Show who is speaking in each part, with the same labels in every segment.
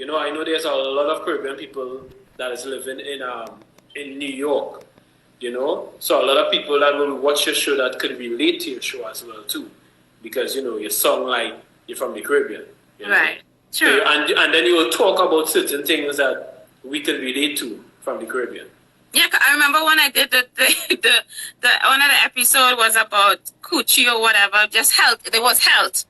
Speaker 1: You know, I know there's a lot of Caribbean people that is living in New York. You know, so a lot of people that will watch your show that could relate to your show as well too, because you know you sound like you're from the Caribbean. You know?
Speaker 2: Right. True.
Speaker 1: So, and then you will talk about certain things that we can relate to from the Caribbean.
Speaker 2: Yeah, I remember when I did the one of the episode was about coochie or whatever, just health. There was health.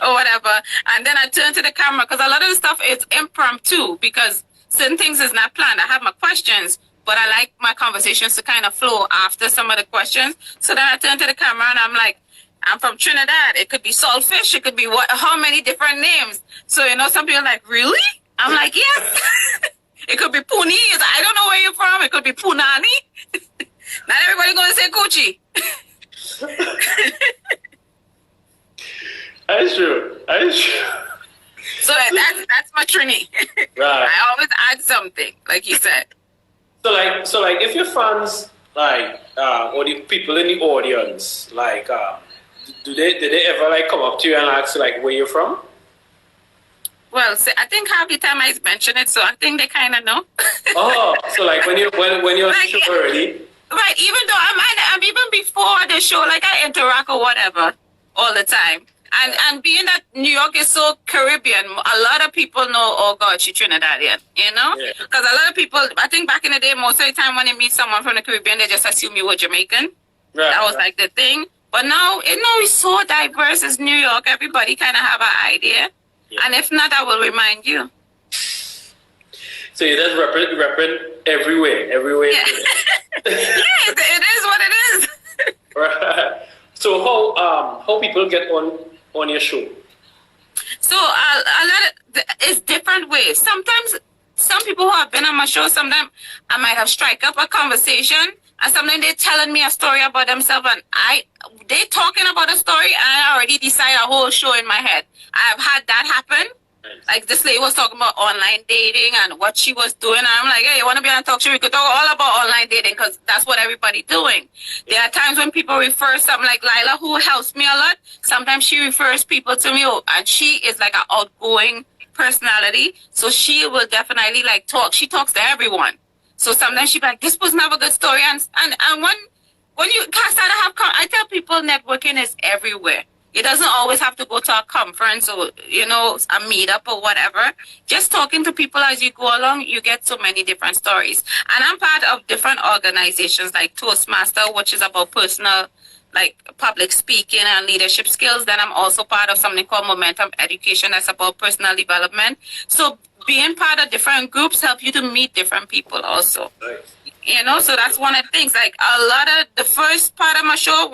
Speaker 2: Or whatever. And then I turned to the camera because a lot of the stuff is impromptu because certain things is not planned. I have my questions, but I like my conversations to kind of flow after some of the questions. So then I turned to the camera and I'm like, I'm from Trinidad. It could be saltfish. It could be how many different names. So, you know, some people are like, really? I'm like, yes. It could be Puni. I don't know where you're from. It could be Punani. Not everybody going to say coochie.
Speaker 1: That's true.
Speaker 2: So that's my Trini.
Speaker 1: Right.
Speaker 2: I always add something, like you said.
Speaker 1: So like, if your fans, like, or the people in the audience, like, did they ever like come up to you and ask like where you're from?
Speaker 2: Well, I think half the time I mention it, so I think they kind of know.
Speaker 1: Oh, so like when you're like, show already.
Speaker 2: Right. Even though I'm even before the show, like I interact or whatever all the time. And being that New York is so Caribbean, a lot of people know, oh God, she's Trinidadian, you know? Because a lot of people, I think back in the day, most of the time when they meet someone from the Caribbean, they just assume you were Jamaican. Right, that was like the thing. But now, you know, it's so diverse. It's New York. Everybody kind of have an idea. Yeah. And if not, I will remind you.
Speaker 1: So you just repping everywhere.
Speaker 2: Yeah. Yeah, it is what it is.
Speaker 1: Right. So how people get on your show?
Speaker 2: So a lot of it's different ways. Sometimes some people who have been on my show, sometimes I might have strike up a conversation, and sometimes they're telling me a story about themselves, and they talking about a story, and I already decide a whole show in my head. I've had that happen. Like this lady was talking about online dating and what she was doing. And I'm like, hey, you want to be on a talk show? We could talk all about online dating because that's what everybody's doing. There are times when people refer something like Lila, who helps me a lot. Sometimes she refers people to me, and she is like an outgoing personality. So she will definitely like talk. She talks to everyone. So sometimes she'll be like, this was never a good story. And when you start to have, I tell people networking is everywhere. It doesn't always have to go to a conference or, you know, a meetup or whatever. Just talking to people as you go along, you get so many different stories. And I'm part of different organizations like Toastmaster, which is about personal, like public speaking and leadership skills. Then I'm also part of something called Momentum Education. That's about personal development. So being part of different groups help you to meet different people also. Nice. You know, so that's one of the things. Like a lot of the first part of my show,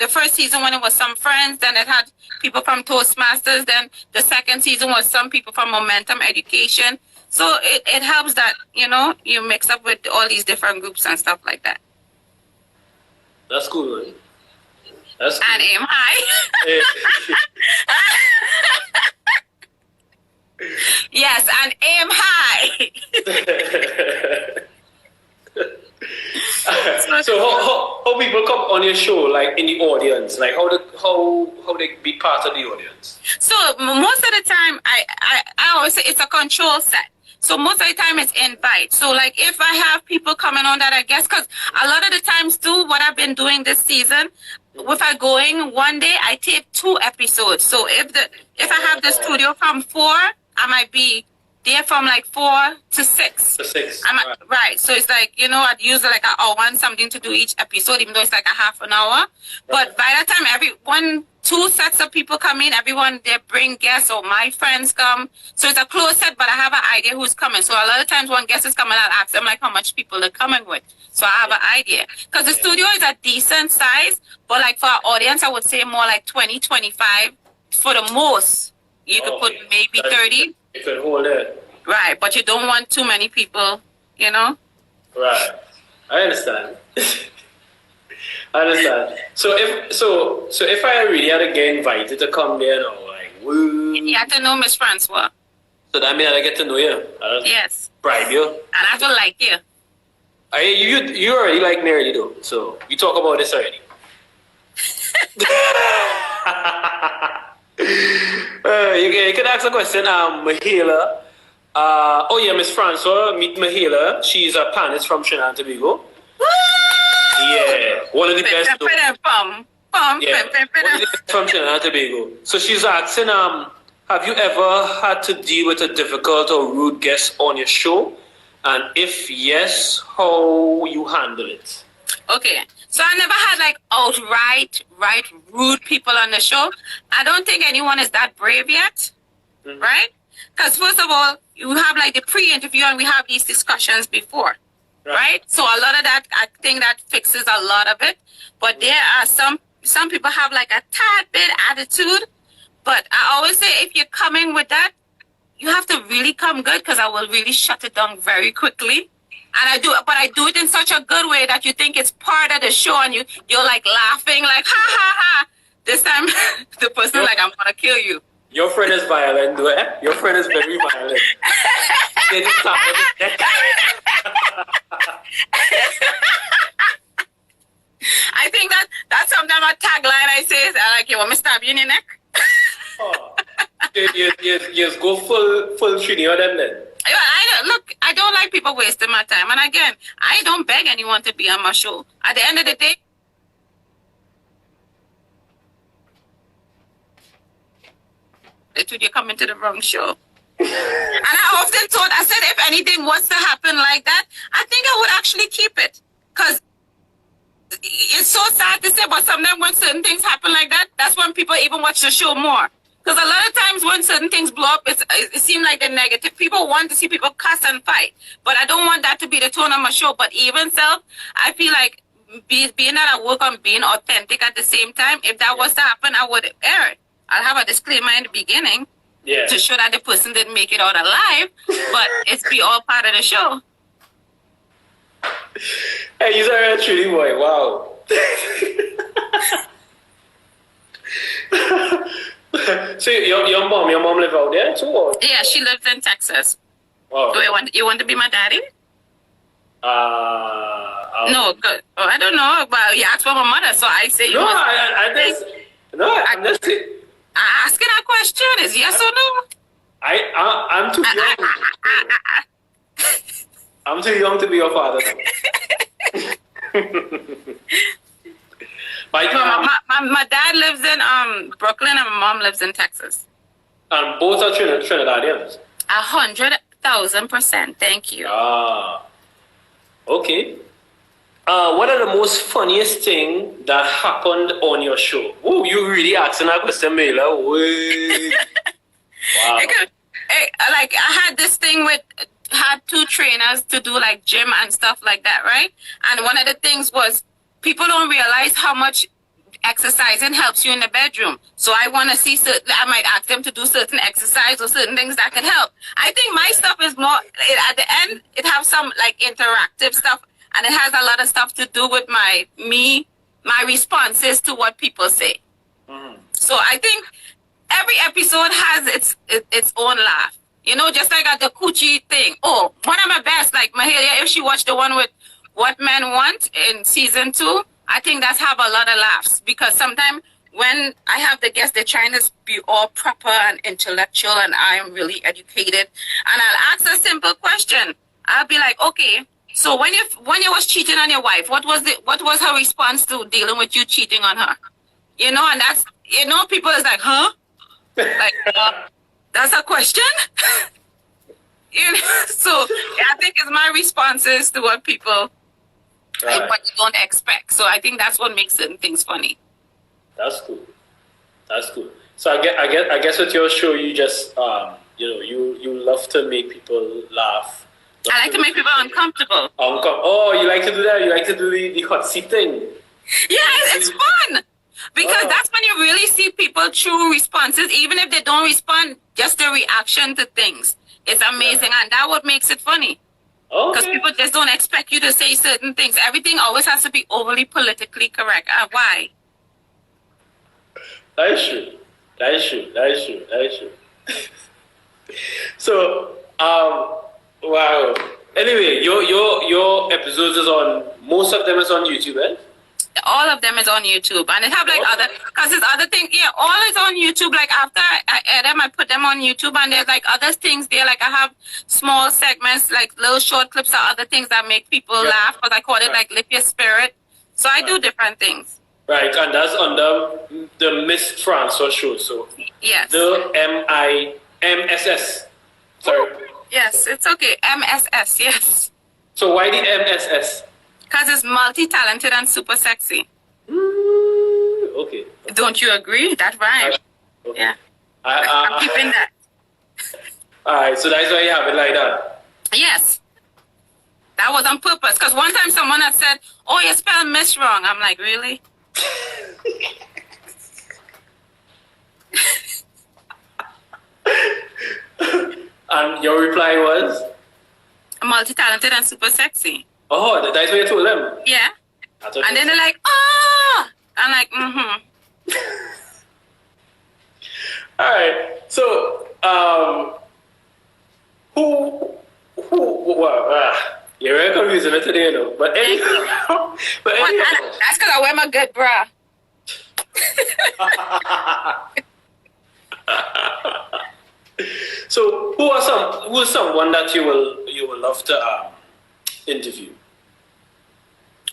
Speaker 2: the first season when it was some friends, then it had people from Toastmasters. Then the second season was some people from Momentum Education. So it helps that, you know, you mix up with all these different groups and stuff like that.
Speaker 1: That's cool, man. That's cool.
Speaker 2: And aim high. Yes, and aim high.
Speaker 1: So how people come on your show, like in the audience, like how they be part of the audience?
Speaker 2: So most of the time, I always say it's a control set. So most of the time it's invite. So like if I have people coming on that I guess, because a lot of the times too, what I've been doing this season, if I going one day, I tape 2 episodes. So if I have the studio from 4, I might be there from like 4 to 6.
Speaker 1: To 6.
Speaker 2: Right. So it's like, you know, I'd use like an hour and something to do each episode, even though it's like a half an hour. But by the time 2 sets of people come in, everyone, they bring guests or my friends come. So it's a closed set, but I have an idea who's coming. So a lot of times when guests is coming, I'll ask them like how much people they're coming with. So I have an idea. Because the studio is a decent size, but like for our audience, I would say more like 20, 25 for the most. You could put maybe 30.
Speaker 1: You could hold it.
Speaker 2: Right, but you don't want too many people, you know?
Speaker 1: Right. I understand. I understand. So if I really had to get invited to come there now, like, woo.
Speaker 2: You have to know Mss Francois.
Speaker 1: So that means I get to know you.
Speaker 2: Yes.
Speaker 1: Bribe you.
Speaker 2: And I have to like you.
Speaker 1: You already like me already though. So we talk about this already. You can ask a question, Mahela. Oh yeah, Miss Francois, meet Mahela. She's a panelist from Trinidad and Tobago. Yeah, one of the best. Yeah, one of the best from Trinidad and Tobago. So she's asking, have you ever had to deal with a difficult or rude guest on your show? And if yes, how you handle it?
Speaker 2: Okay, so I never had like outright rude people on the show. I don't think anyone is that brave yet, right? Because first of all, you have like the pre-interview and we have these discussions before, right? So a lot of that, I think that fixes a lot of it. But there are some people have like a tad bit attitude. But I always say if you're coming with that, you have to really come good because I will really shut it down very quickly. And I do it in such a good way that you think it's part of the show and you're like laughing like ha ha ha. This time the person like I'm gonna kill you.
Speaker 1: Your friend is violent, though, eh? Your friend is very violent.
Speaker 2: I think that's sometimes a tagline I say. I like, you want me to stab you in your neck?
Speaker 1: Oh. You go full Trini on them then.
Speaker 2: I don't like people wasting my time. And again, I don't beg anyone to be on my show. At the end of the day, you're coming to the wrong show. And I often thought, I said, if anything was to happen like that, I think I would actually keep it. Because it's so sad to say, but sometimes when certain things happen like that, that's when people even watch the show more. Because a lot of times when certain things blow up, it seems like they're negative. People want to see people cuss and fight. But I don't want that to be the tone of my show. But even so, I feel like being that I work on being authentic at the same time, if that was to happen, I would air it. I'll have a disclaimer in the beginning to show that the person didn't make it out alive. But it's be all part of the show.
Speaker 1: Hey, you're a Trini boy. Wow. So your mom live out there too? Or?
Speaker 2: Yeah, she lives in Texas.
Speaker 1: Oh.
Speaker 2: Do you want to be my daddy? No, good. Oh, I don't know. But you asked for my mother, so I say you.
Speaker 1: I'm just
Speaker 2: asking a question. Is yes or no?
Speaker 1: I'm too young. I'm too young to be your father.
Speaker 2: My dad lives in Brooklyn and my mom lives in Texas.
Speaker 1: And both are Trinidadians?
Speaker 2: 100,000%. Thank you.
Speaker 1: Okay. What are the most funniest thing that happened on your show? Oh, you really asking that question, Mela. Wow.
Speaker 2: Like I had this thing had two trainers to do like gym and stuff like that, right? And one of the things was people don't realize how much exercising helps you in the bedroom. So I want to see I might ask them to do certain exercise or certain things that can help. I think my stuff is more, at the end, it has some like interactive stuff and it has a lot of stuff to do with my responses to what people say. So I think every episode has its own laugh. You know, just like at the coochie thing. Oh, one of my best, like Mahalia, if she watched the one with What Men Want in season 2, I think that's have a lot of laughs. Because sometimes when I have the guests, they're trying to be all proper and intellectual and I am really educated. And I'll ask a simple question. I'll be like, okay, so when you was cheating on your wife, what was her response to dealing with you cheating on her? You know, and that's, you know, people is like, huh? Like, that's a question? You know? So I think it's my responses to what people like what you don't expect. So I think that's what makes certain things funny.
Speaker 1: That's cool. That's cool. So I guess with your show you just you love to make people laugh.
Speaker 2: I like to make people uncomfortable.
Speaker 1: Oh, you like to do that? You like to do the hot seat thing?
Speaker 2: Yeah, it's fun. Because that's when you really see people true responses, even if they don't respond, just the reaction to things. It's amazing, and that what makes it funny. Because people just don't expect you to say certain things. Everything always has to be overly politically correct. Why?
Speaker 1: That is true. That is true. That is true. That is true. So, wow. Anyway, your episodes is on, most of them is on YouTube, eh?
Speaker 2: All of them is on YouTube, and it have like other, cause it's other thing. Yeah, all is on YouTube. Like after I add them, I put them on YouTube, and there's like other things there. Like I have small segments, like little short clips or other things that make people laugh. Cause I call it like lift your spirit. So I do different things.
Speaker 1: Right, and that's under the Mss Francois Show. So
Speaker 2: yes,
Speaker 1: the MSS. Sorry.
Speaker 2: Yes, it's okay. MSS. Yes.
Speaker 1: So why the MSS?
Speaker 2: Because it's multi-talented and super sexy.
Speaker 1: Okay.
Speaker 2: Don't you agree? That rhyme.
Speaker 1: Okay.
Speaker 2: Yeah. I'm keeping that.
Speaker 1: Alright, so that's why you have it like that?
Speaker 2: Yes. That was on purpose. Because one time someone had said, oh, you spelled Miss wrong. I'm like, really?
Speaker 1: And your reply was?
Speaker 2: Multi-talented and super sexy.
Speaker 1: Oh, that's what you told them?
Speaker 2: Yeah. And then they're like, oh! I'm like,
Speaker 1: Alright, so, you're very confusing me today, you know. But anyway,
Speaker 2: that's because I wear my good bra.
Speaker 1: So, who's someone that you will love to interview?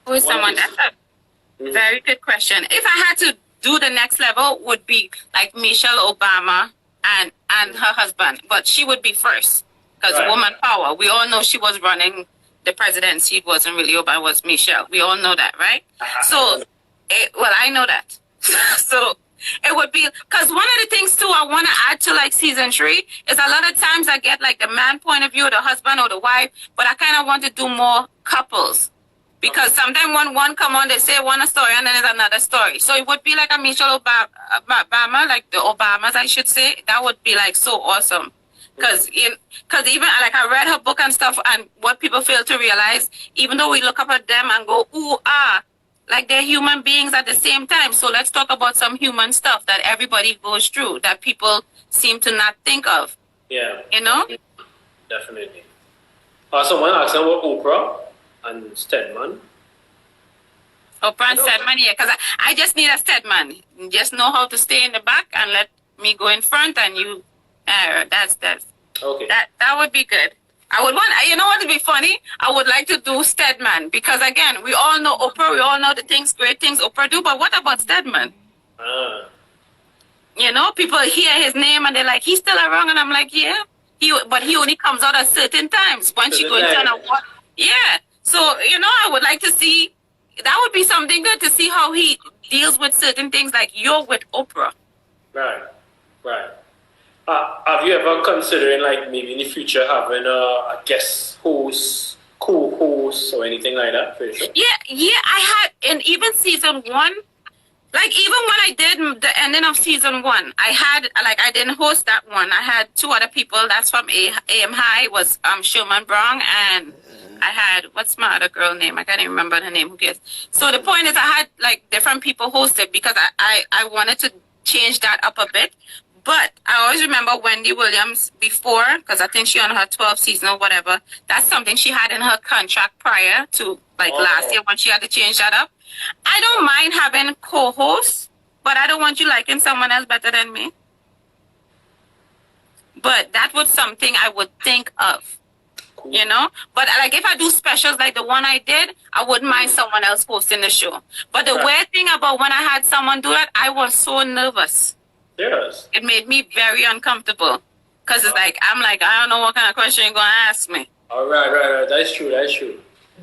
Speaker 2: Who is someone? That's a very good question. If I had to do the next level, would be like Michelle Obama and her husband, but she would be first because woman power. We all know she was running the presidency. It wasn't really Obama, it was Michelle. We all know that, right? So, I know that. So it would be, because one of the things too I want to add to like season 3 is a lot of times I get like the man point of view, the husband or the wife, but I kind of want to do more couples. Because sometimes when one come on, they say one story and then there's another story. So it would be like a Michelle Obama, like the Obamas, I should say. That would be like so awesome. Because even like I read her book and stuff, and what people fail to realize, even though we look up at them and go, ooh, like they're human beings at the same time. So let's talk about some human stuff that everybody goes through that people seem to not think of.
Speaker 1: Yeah.
Speaker 2: You know?
Speaker 1: Definitely. Someone asked about Oprah and Stedman.
Speaker 2: Oprah and Stedman, yeah, because I just need a Stedman. Just know how to stay in the back and let me go in front, and you, that's
Speaker 1: okay.
Speaker 2: That would be good. I would want, you know what would be funny? I would like to do Stedman, because again, we all know Oprah, we all know the great things Oprah do, but what about Stedman? You know, people hear his name and they're like, he's still around, and I'm like, yeah, but he only comes out at certain times. Once you go into an award, yeah. So, you know, I would like to see, that would be something good to see how he deals with certain things like you're with Oprah.
Speaker 1: Right. Have you ever considering like maybe in the future having a guest host, co-host or anything like that for yourself?
Speaker 2: Yeah, I had in even season 1, like even when I did the ending of season 1, I didn't host that one. I had 2 other people. That's from AM High, was Sherman Brown, and I had, what's my other girl name? I can't even remember her name. Who cares? So the point is I had like different people hosted because I wanted to change that up a bit. But I always remember Wendy Williams before, because I think she on her 12th season or whatever. That's something she had in her contract prior to like last year when she had to change that up. I don't mind having co-hosts, but I don't want you liking someone else better than me. But that was something I would think of. Cool. You know, but like if I do specials like the one I did, I wouldn't mind someone else hosting the show. But the weird thing about when I had someone do that, I was so nervous.
Speaker 1: Yes.
Speaker 2: It made me very uncomfortable because it's like I don't know what kind of question you're gonna ask me.
Speaker 1: All right. That's true.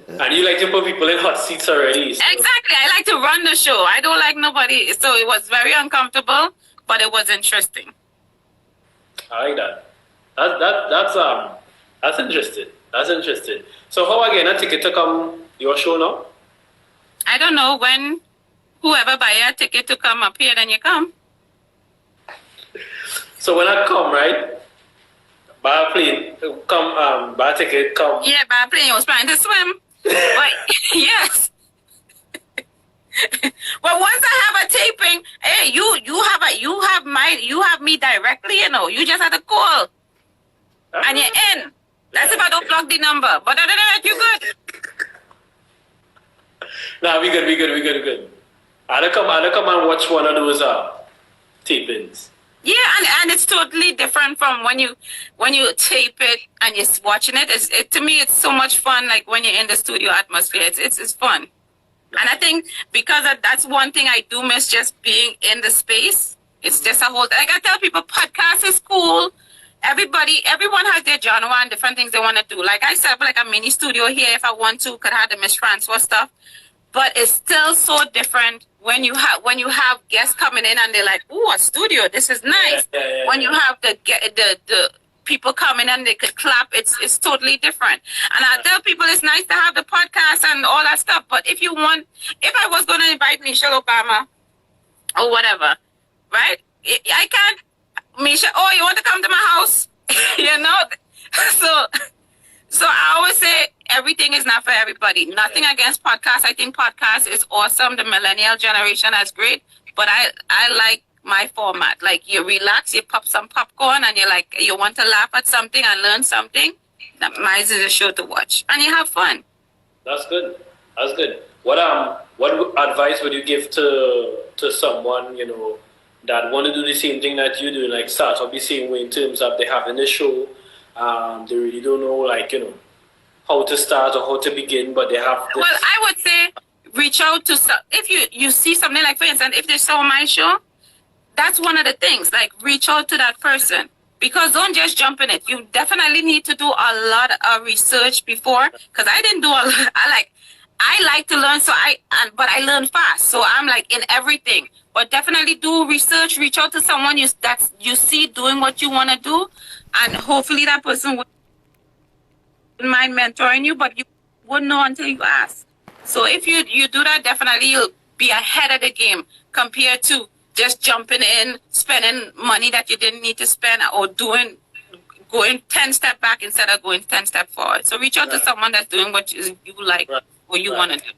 Speaker 1: And you like to put people in hot seats already. So.
Speaker 2: Exactly. I like to run the show. I don't like nobody. So it was very uncomfortable, but it was interesting.
Speaker 1: I like that. That's interesting. So how again a ticket to come your show now?
Speaker 2: I don't know, when whoever buy a ticket to come up here, then you come.
Speaker 1: So when I come, right? Buy a plane, come, buy a ticket, come.
Speaker 2: Yeah, buy a plane. You was planning to swim. But yes. But once I have a taping, hey, you have me directly, you know. You just have to call. And you're in. That's if I don't block the number. But other than that, you good.
Speaker 1: Nah, we good, we good, we good, we good. I'll come and watch one of those tapings.
Speaker 2: Yeah, and it's totally different from when you tape it and you're watching it. To me, it's so much fun. Like when you're in the studio atmosphere, it's fun. And I think because that's one thing I do miss, just being in the space. It's just a whole, like I tell people, podcast is cool. Everyone has their genre and different things they want to do. Like I said, like a mini studio here, if I want to, could have the Mss Francois stuff. But it's still so different when you have guests coming in and they're like, "Ooh, a studio, this is nice."
Speaker 1: Yeah.
Speaker 2: When you have the people coming and they could clap, it's totally different. And I tell people it's nice to have the podcast and all that stuff. But if I was going to invite Michelle Obama or whatever, right? I can't, Michelle, oh, you want to come to my house? You know? So I always say everything is not for everybody. Nothing against podcasts. I think podcast is awesome. The millennial generation is great. But I like my format. Like you relax, you pop some popcorn and you're like, you want to laugh at something and learn something. Mine is a show to watch. And you have fun.
Speaker 1: That's good. That's good. What advice would you give to someone, you know, that want to do the same thing that you do, like start up the same way in terms of they having a show, they really don't know, like, you know, how to start or how to begin, but they have this.
Speaker 2: Well, I would say reach out to if you see something, like for instance, if they saw my show, that's one of the things, like reach out to that person, because don't just jump in it. You definitely need to do a lot of research before, because I didn't do a lot. I like to learn, but I learn fast, so I'm like in everything. But definitely do research, reach out to someone you see doing what you want to do, and hopefully that person wouldn't mind mentoring you, but you wouldn't know until you ask. So if you do that, definitely you'll be ahead of the game compared to just jumping in, spending money that you didn't need to spend, or going 10 steps back instead of going 10 steps forward. So reach out to someone that's doing what you like, or you want to do.